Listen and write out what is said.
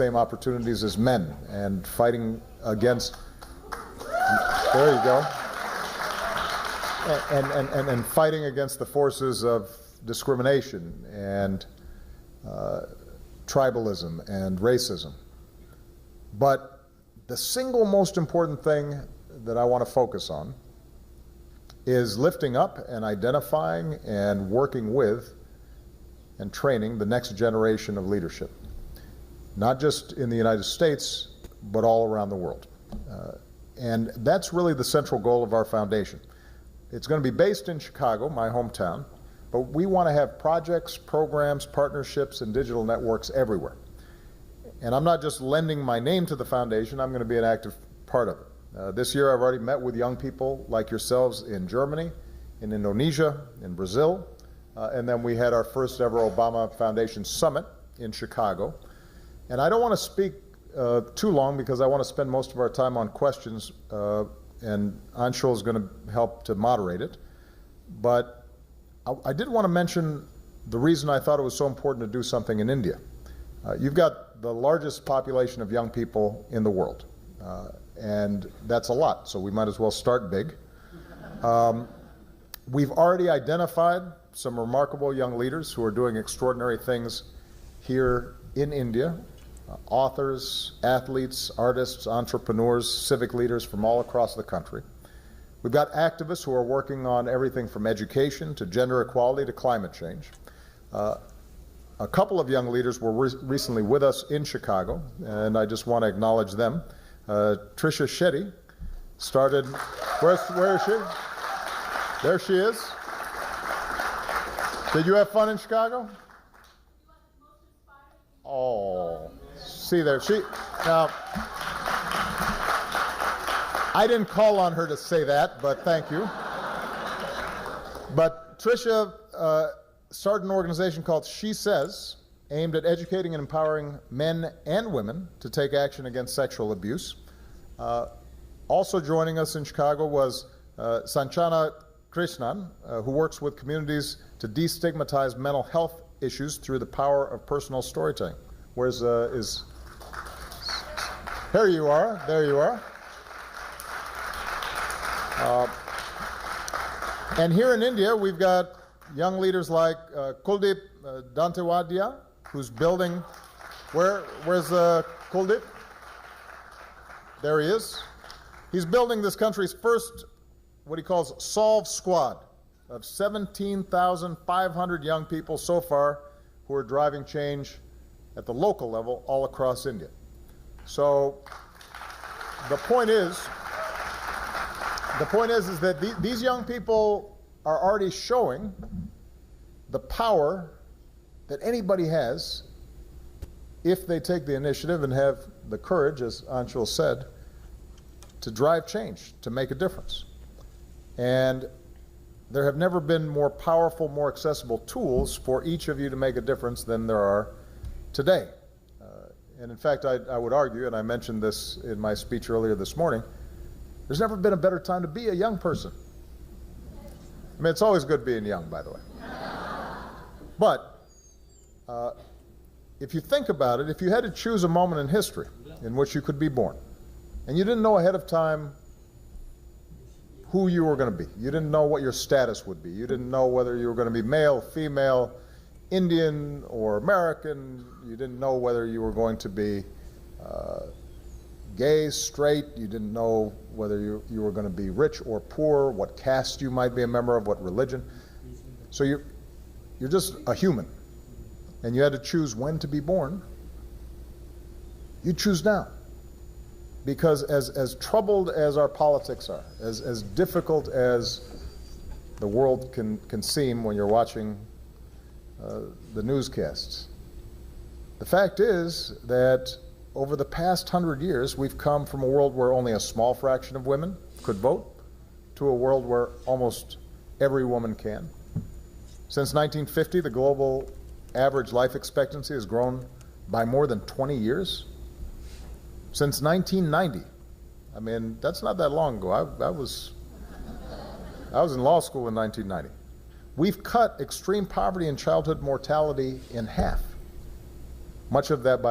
same opportunities as men and fighting against, there you go, and fighting against the forces of discrimination and tribalism and racism. But the single most important thing that I want to focus on is lifting up and identifying and working with and training the next generation of leadership, not just in the United States, but all around the world. And that's really the central goal of our foundation. It's going to be based in Chicago, my hometown, but we want to have projects, programs, partnerships, and digital networks everywhere. And I'm not just lending my name to the foundation, I'm going to be an active part of it. This year I've already met with young people like yourselves in Germany, in Indonesia, in Brazil, and then we had our first ever Obama Foundation Summit in Chicago. And I don't want to speak too long because I want to spend most of our time on questions, and Anshul is going to help to moderate it. But I did want to mention the reason I thought it was so important to do something in India. You've got the largest population of young people in the world, and that's a lot, so we might as well start big. We've already identified some remarkable young leaders who are doing extraordinary things here in India. Authors, athletes, artists, entrepreneurs, civic leaders from all across the country. We've got activists who are working on everything from education to gender equality to climate change. A couple of young leaders were recently with us in Chicago, and I just want to acknowledge them. Trisha Shetty started, where is she? There she is. Did you have fun in Chicago? Oh, see there, now, I didn't call on her to say that, but thank you. But Trisha started an organization called She Says, aimed at educating and empowering men and women to take action against sexual abuse. Also joining us in Chicago was Sanchana Krishnan, who works with communities to destigmatize mental health issues through the power of personal storytelling. Where's there you are, there you are. And here in India, we've got young leaders like Kuldeep Dantewadia, who's building, where's Kuldeep? There he is. He's building this country's first, what he calls Solve Squad, of 17,500 young people so far who are driving change at the local level all across India. So the point is that these young people are already showing the power that anybody has if they take the initiative and have the courage, as Anshul said, to drive change, to make a difference. And there have never been more powerful, more accessible tools for each of you to make a difference than there are today. And in fact, I would argue, and I mentioned this in my speech earlier this morning, there's never been a better time to be a young person. I mean, it's always good being young, by the way. But if you think about it, if you had to choose a moment in history in which you could be born, and you didn't know ahead of time who you were going to be, you didn't know what your status would be, you didn't know whether you were going to be male, female, Indian or American, you didn't know whether you were going to be gay, straight, you didn't know whether you were going to be rich or poor, what caste you might be a member of, what religion. So you're just a human, and you had to choose when to be born. You choose now. Because as troubled as our politics are, as difficult as the world can seem when you're watching the newscasts, the fact is that over the past 100 years, we've come from a world where only a small fraction of women could vote to a world where almost every woman can. Since 1950, the global average life expectancy has grown by more than 20 years. Since 1990, I mean, that's not that long ago. I was in law school in 1990. We've cut extreme poverty and childhood mortality in half. Much of that by